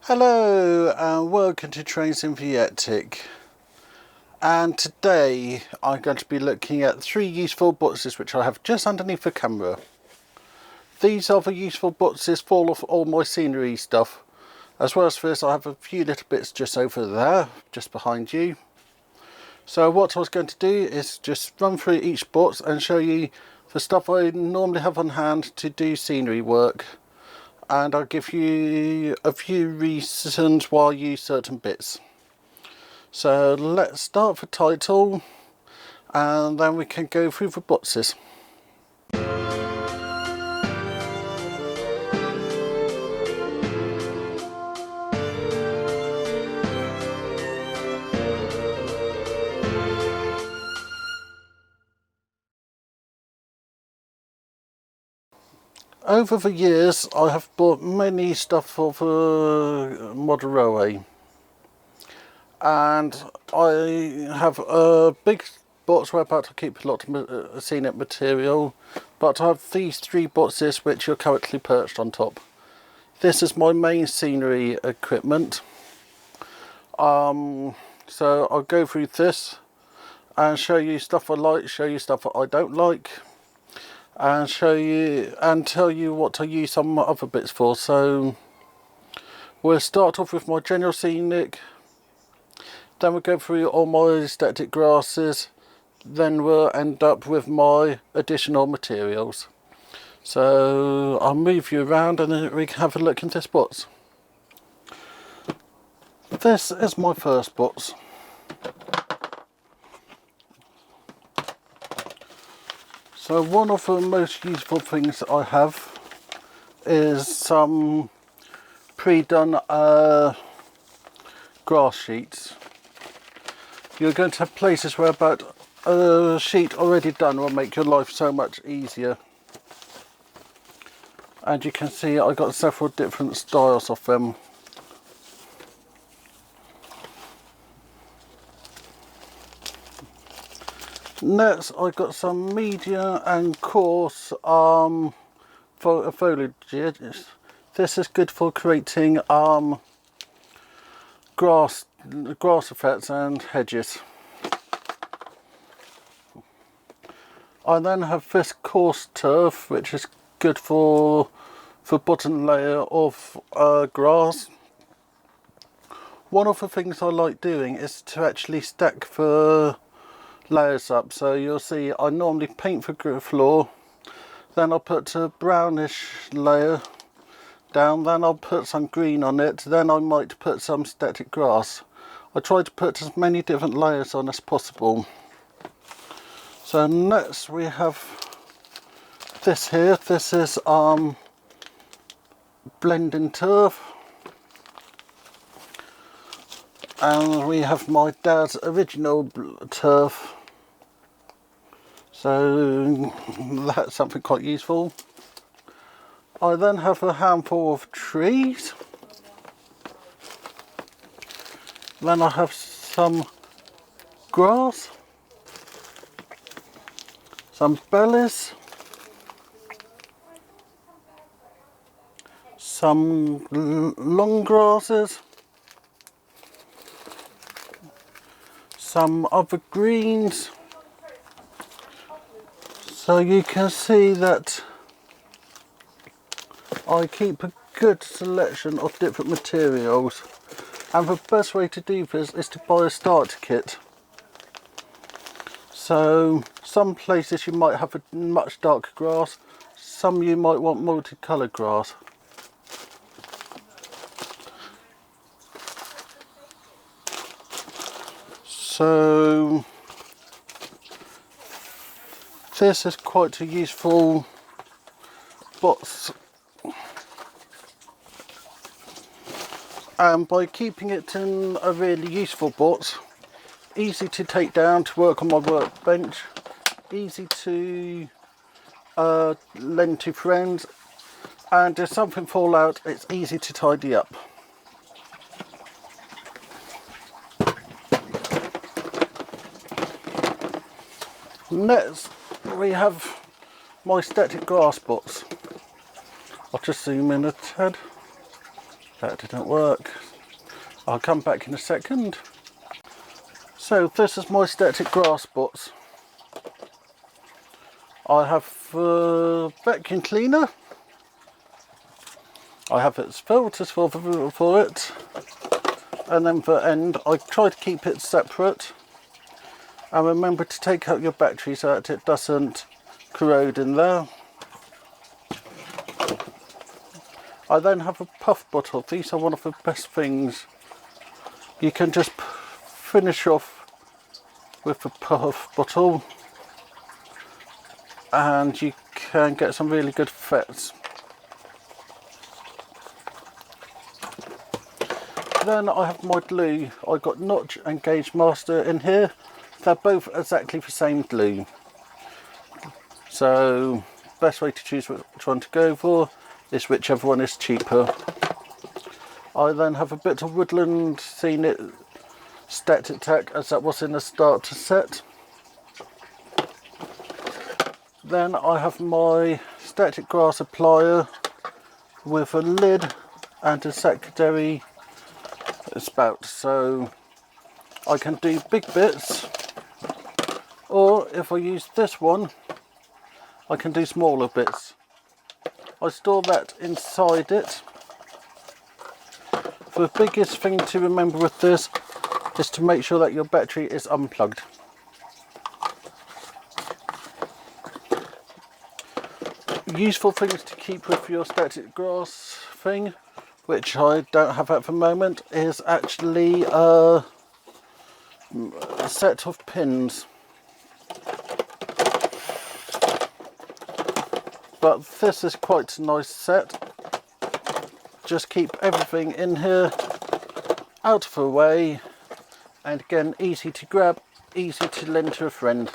Hello and welcome to Trains in Vietic, and today I'm going to be looking at 3 useful boxes which I have just underneath the camera. These are the useful boxes full of all my scenery stuff. As well as this, I have a few little bits just over there, just behind you. So what I was going to do is just run through each box and show you the stuff I normally have on hand to do scenery work. And I'll give you a few reasons why I use certain bits. So let's start the title and then we can go through the boxes. Over the years I have bought many stuff for the model railway, and I have a big box where I keep a lot of scenic material, but I have these 3 boxes which are currently perched on top. This is my main scenery equipment, so I'll go through this and show you stuff I like, show you stuff I don't like, and show you and tell you what I use some other bits for. So we'll start off with my general scenic, then we'll go through all my static grasses, then we'll end up with my additional materials. So I'll move you around and then we can have a look in this box. This is my first box. So one of the most useful things I have is some pre-done grass sheets. You're going to have places where about a sheet already done will make your life so much easier. And you can see I got several different styles of them. Next, I got some medium and coarse foliage. This is good for creating grass effects and hedges. I then have this coarse turf, which is good for the bottom layer of grass. One of the things I like doing is to actually stack the layers up. So you'll see I normally paint the floor, then I'll put a brownish layer down, then I'll put some green on it, then I might put some static grass. I try to put as many different layers on as possible. So next we have this here. This is blending turf, and we have my dad's original turf, so that's something quite useful. I then have a handful of trees, then I have some grass, some bellies, some long grasses, some other greens. So you can see that I keep a good selection of different materials, and the best way to do this is to buy a starter kit. So some places you might have a much darker grass, some you might want multicoloured grass. So this is quite a useful box, and by keeping it in a really useful box, easy to take down to work on my workbench, easy to lend to friends, and if something falls out, it's easy to tidy up. Next we have my static grass box. I'll just zoom in a tad. That didn't work. I'll come back in a second. So this is my static grass bots. I have a vacuum cleaner. I have its filters for it. And then for end, I try to keep it separate. And remember to take out your battery so that it doesn't corrode in there. I then have a puff bottle. These are one of the best things. You can just finish off with a puff bottle and you can get some really good effects. Then I have my glue. I got Notch and Gauge Master in here. They're both exactly the same glue. So best way to choose which one to go for is whichever one is cheaper. I then have a bit of Woodland Scenic static tack, as that was in the starter set. Then I have my static grass applier with a lid and a secondary spout, so I can do big bits, or if I use this one I can do smaller bits. I store that inside it. The biggest thing to remember with this is to make sure that your battery is unplugged. Useful things to keep with your static grass thing, which I don't have at the moment, is actually a set of pins. But this is quite a nice set. Just keep everything in here, out of the way, and again easy to grab, easy to lend to a friend.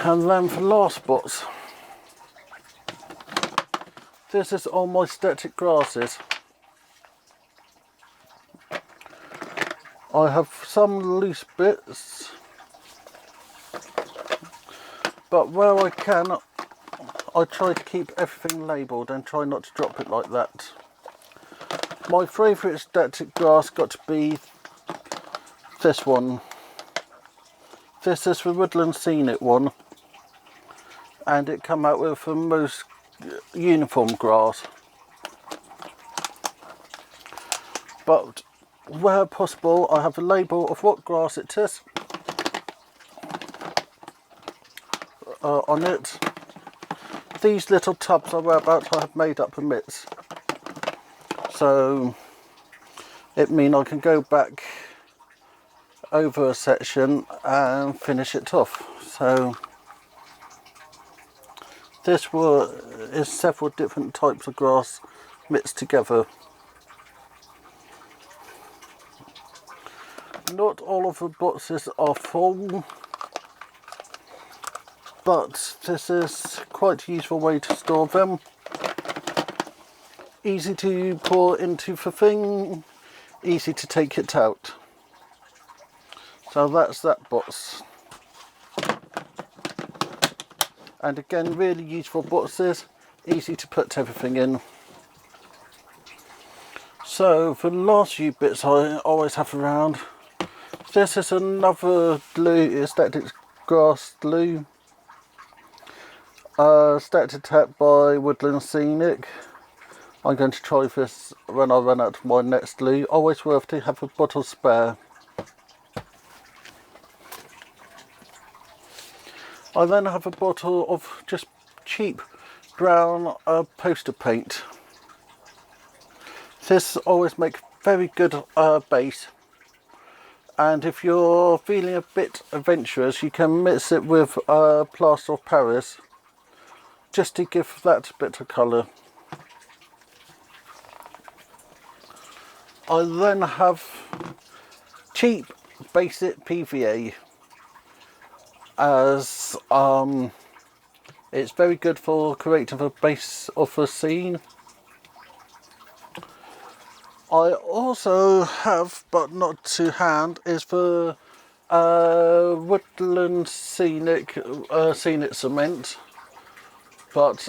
And then for last bots, this is all my static grasses. I have some loose bits, but where I can, I try to keep everything labelled and try not to drop it like that. My favourite static grass got to be this one. This is the Woodland Scenic one, and it come out with the most uniform grass. But where possible, I have a label of what grass it is on it. These little tubs I wear about, I have made up the mitts, so it means I can go back over a section and finish it off. So this is several different types of grass mixed together. Not all of the boxes are full, but this is quite a useful way to store them. Easy to pour into the thing, easy to take it out. So that's that box. And again, really useful boxes, easy to put everything in. So for the last few bits I always have around, this is another glue, static grass glue. Static tack by Woodland Scenic. I'm going to try this when I run out of my next glue. Always worth to have a bottle spare. I then have a bottle of just cheap brown poster paint. This always makes very good base, and if you're feeling a bit adventurous you can mix it with plaster of Paris just to give that a bit of colour. I then have cheap basic PVA, as it's very good for creating a base of a scene. I also have, but not to hand, is the Woodland Scenic, Scenic cement, but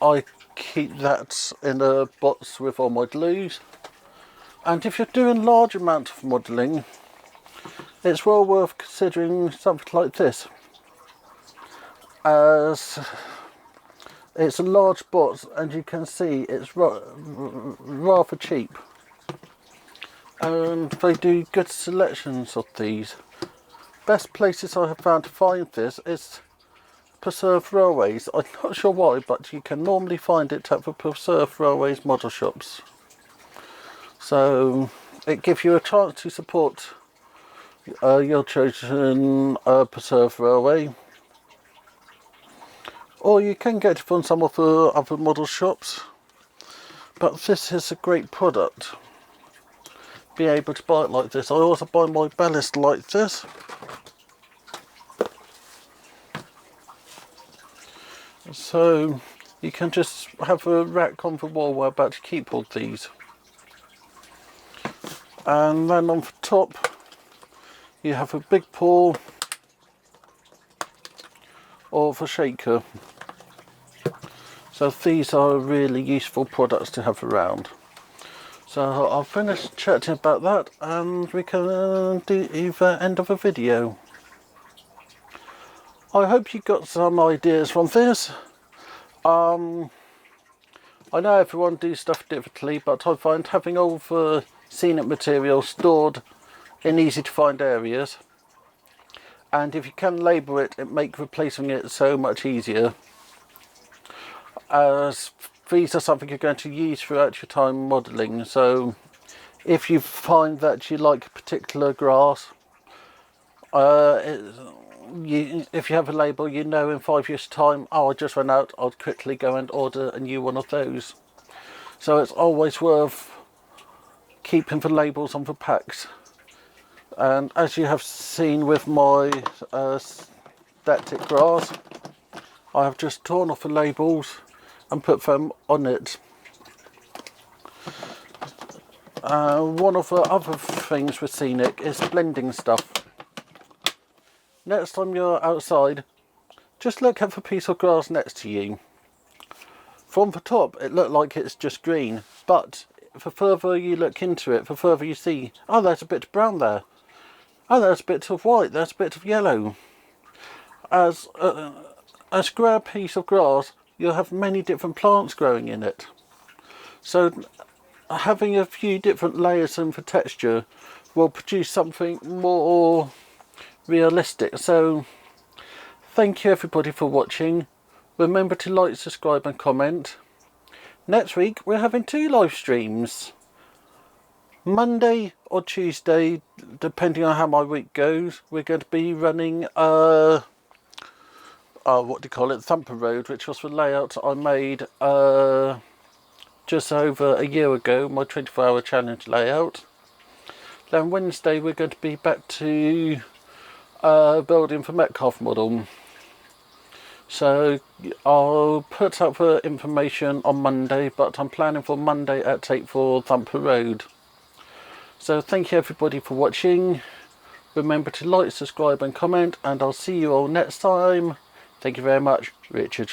I keep that in a box with all my glues. And if you're doing large amount of modelling, it's well worth considering something like this, as it's a large box and you can see it's rather cheap, and they do good selections of these. Best places I have found to find this is Preserved Railways. I'm not sure why, but you can normally find it at the Preserved Railways model shops. So it gives you a chance to support your chosen Preserved Railway, or you can get it from some of the other model shops. But this is a great product. Be able to buy it like this. I also buy my ballast like this. So you can just have a rack on the wall where I'm about to keep all these. And then on the top you have a big pawl or the shaker. So these are really useful products to have around. So I'll finish chatting about that and we can do the end of the video. I hope you got some ideas from this. I know everyone does stuff differently, but I find having all the scenic material stored in easy to find areas, and if you can label it, it makes replacing it so much easier, as these are something you're going to use throughout your time modelling. So if you find that you like a particular grass, if you have a label, you know in 5 years time, oh, I just ran out, I'll quickly go and order a new one of those. So it's always worth keeping the labels on the packs. And as you have seen with my static grass, I have just torn off the labels and put them on it. One of the other things with Scenic is blending stuff. Next time you're outside, just look at the piece of grass next to you. From the top it looked like it's just green, but the further you look into it, the further you see, oh, there's a bit of brown there, oh, there's a bit of white, there's a bit of yellow. As a square piece of grass, you'll have many different plants growing in it. So having a few different layers in the texture will produce something more realistic. So thank you everybody for watching. Remember to like, subscribe and comment. Next week we're having 2 live streams, Monday or Tuesday depending on how my week goes. We're going to be running Thumper Road, which was the layout I made just over a year ago, my 24-hour challenge layout. Then Wednesday we're going to be back to building the Metcalfe model. So I'll put up the information on Monday, but I'm planning for Monday at 8 for Thumper Road. So thank you everybody for watching. Remember to like, subscribe and comment, and I'll see you all next time. Thank you very much, Richard.